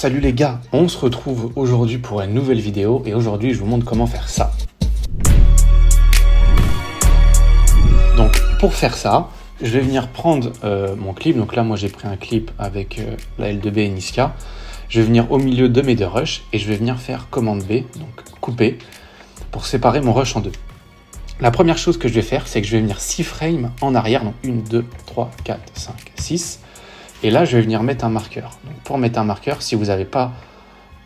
Salut les gars, on se retrouve aujourd'hui pour une nouvelle vidéo et aujourd'hui je vous montre comment faire ça. Donc pour faire ça, je vais venir prendre mon clip. Donc là moi j'ai pris un clip avec la L2B et Niska. Je vais venir au milieu de mes deux rushs et je vais venir faire commande B, donc couper, pour séparer mon rush en deux. La première chose que je vais faire, c'est que je vais venir 6 frames en arrière, donc 1, 2, 3, 4, 5, 6. Et là, je vais venir mettre un marqueur. Donc pour mettre un marqueur, si vous n'avez pas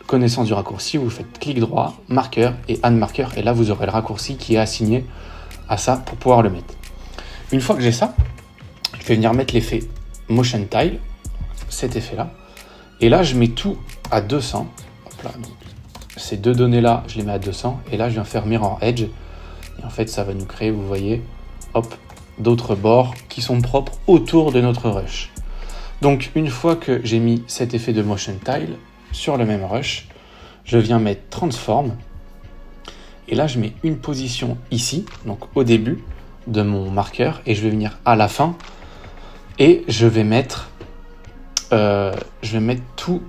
connaissance du raccourci, vous faites clic droit, marqueur et add marqueur. Et là, vous aurez le raccourci qui est assigné à ça pour pouvoir le mettre. Une fois que j'ai ça, je vais venir mettre l'effet Motion Tile, cet effet-là. Et là, je mets tout à 200. Hop là, donc, ces deux données-là, je les mets à 200. Et là, je viens faire Mirror Edge. Et en fait, ça va nous créer, vous voyez, hop, d'autres bords qui sont propres autour de notre rush. Donc, une fois que j'ai mis cet effet de Motion Tile sur le même rush, je viens mettre Transform. Et là, je mets une position ici, donc au début de mon marqueur. Et je vais venir à la fin. Et je vais mettre tout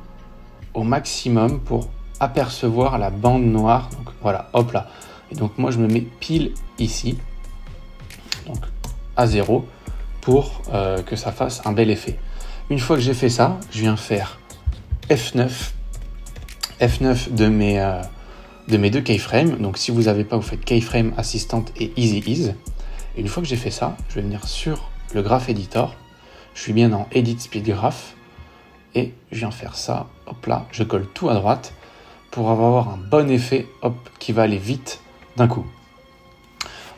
au maximum pour apercevoir la bande noire. Donc, voilà, hop là. Et donc, moi, je me mets pile ici. Donc, à 0 pour que ça fasse un bel effet. Une fois que j'ai fait ça, je viens faire F9 de mes deux keyframes. Donc si vous n'avez pas, vous faites keyframe assistant et easy ease. Et une fois que j'ai fait ça, je vais venir sur le graph editor. Je suis bien dans edit speed graph et je viens faire ça. Hop là, je colle tout à droite pour avoir un bon effet, hop, qui va aller vite d'un coup.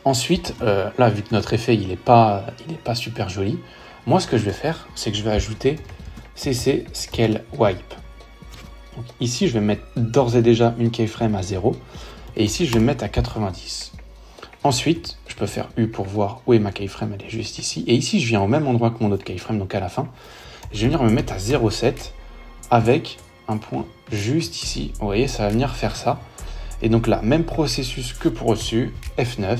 Ensuite, là, vu que notre effet il est pas super joli. Moi, ce que je vais faire, c'est que je vais ajouter CC Scale Wipe. Donc, ici, je vais mettre d'ores et déjà une keyframe à 0. Et ici, je vais mettre à 90. Ensuite, je peux faire U pour voir où est ma keyframe. Elle est juste ici. Et ici, je viens au même endroit que mon autre keyframe, donc à la fin. Je vais venir me mettre à 0,7 avec un point juste ici. Vous voyez, ça va venir faire ça. Et donc là, même processus que pour au-dessus. F9.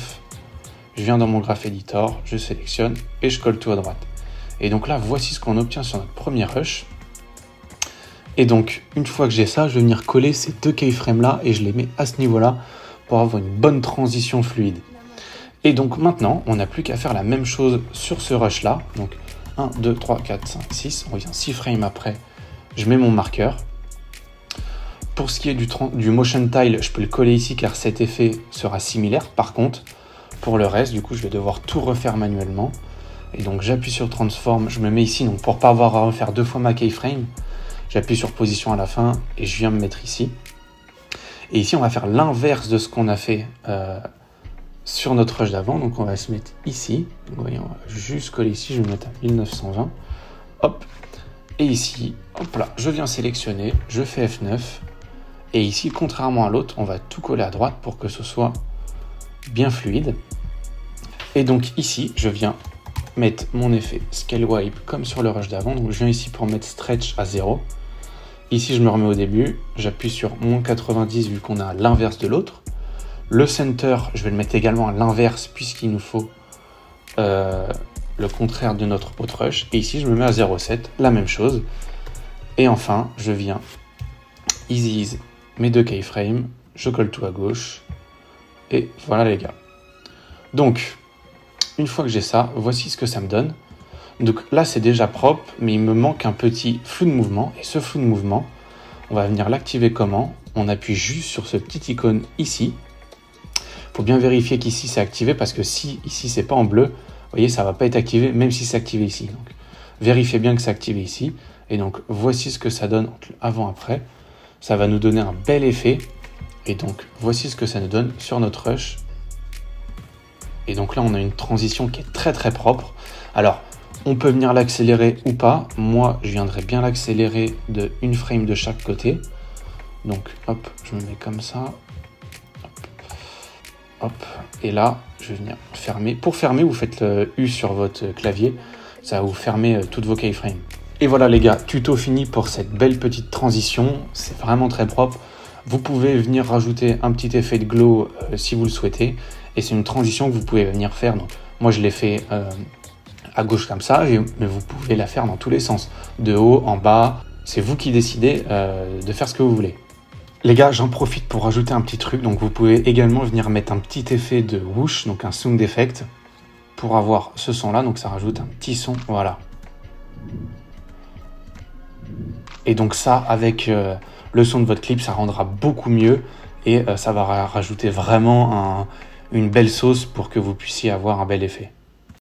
Je viens dans mon graph editor, je sélectionne et je colle tout à droite. Et donc là, voici ce qu'on obtient sur notre premier rush. Et donc, une fois que j'ai ça, je vais venir coller ces deux keyframes là et je les mets à ce niveau-là pour avoir une bonne transition fluide. Et donc maintenant, on n'a plus qu'à faire la même chose sur ce rush là. Donc 1, 2, 3, 4, 5, 6. On revient 6 frames après. Je mets mon marqueur. Pour ce qui est du motion tile, je peux le coller ici car cet effet sera similaire. Par contre, pour le reste, du coup, je vais devoir tout refaire manuellement. Et donc j'appuie sur Transform, je me mets ici, donc pour pas avoir à refaire deux fois ma keyframe, j'appuie sur position à la fin et je viens me mettre ici. Et ici on va faire l'inverse de ce qu'on a fait sur notre rush d'avant, donc on va se mettre ici. Donc, vous voyez, on va juste coller ici, je vais me mettre à 1920. Hop, et ici, hop là, je viens sélectionner, je fais F9. Et ici, contrairement à l'autre, on va tout coller à droite pour que ce soit bien fluide. Et donc ici, je viens mettre mon effet Scale Wipe comme sur le rush d'avant. Donc je viens ici pour mettre Stretch à 0. Ici je me remets au début, j'appuie sur moins 90 vu qu'on a l'inverse de l'autre. Le Center, je vais le mettre également à l'inverse puisqu'il nous faut le contraire de notre autre rush. Et ici je me mets à 0,7, la même chose. Et enfin je viens Easy Ease mes deux keyframes, je colle tout à gauche. Et voilà les gars. Donc une fois que j'ai ça, voici ce que ça me donne. Donc là, c'est déjà propre, mais il me manque un petit flou de mouvement. Et ce flou de mouvement, on va venir l'activer comment? On appuie juste sur ce petit icône ici. Il faut bien vérifier qu'ici, c'est activé parce que si ici, c'est pas en bleu, vous voyez, ça va pas être activé, même si c'est activé ici. Donc, vérifiez bien que c'est activé ici. Et donc, voici ce que ça donne avant-après. Ça va nous donner un bel effet. Et donc, voici ce que ça nous donne sur notre rush. Et donc là, on a une transition qui est très très propre. Alors, on peut venir l'accélérer ou pas. Moi, je viendrai bien l'accélérer de une frame de chaque côté. Donc, hop, je me mets comme ça. Hop, hop. Et là, je vais venir fermer. Pour fermer, vous faites le U sur votre clavier. Ça va vous fermer toutes vos keyframes. Et voilà les gars, tuto fini pour cette belle petite transition. C'est vraiment très propre. Vous pouvez venir rajouter un petit effet de glow si vous le souhaitez. Et c'est une transition que vous pouvez venir faire. Donc, moi, je l'ai fait à gauche comme ça, mais vous pouvez la faire dans tous les sens. De haut, en bas, c'est vous qui décidez de faire ce que vous voulez. Les gars, j'en profite pour rajouter un petit truc. Donc vous pouvez également venir mettre un petit effet de whoosh, donc un sound effect, pour avoir ce son là. Donc ça rajoute un petit son, voilà. Et donc ça, avec le son de votre clip, ça rendra beaucoup mieux et ça va rajouter vraiment une belle sauce pour que vous puissiez avoir un bel effet.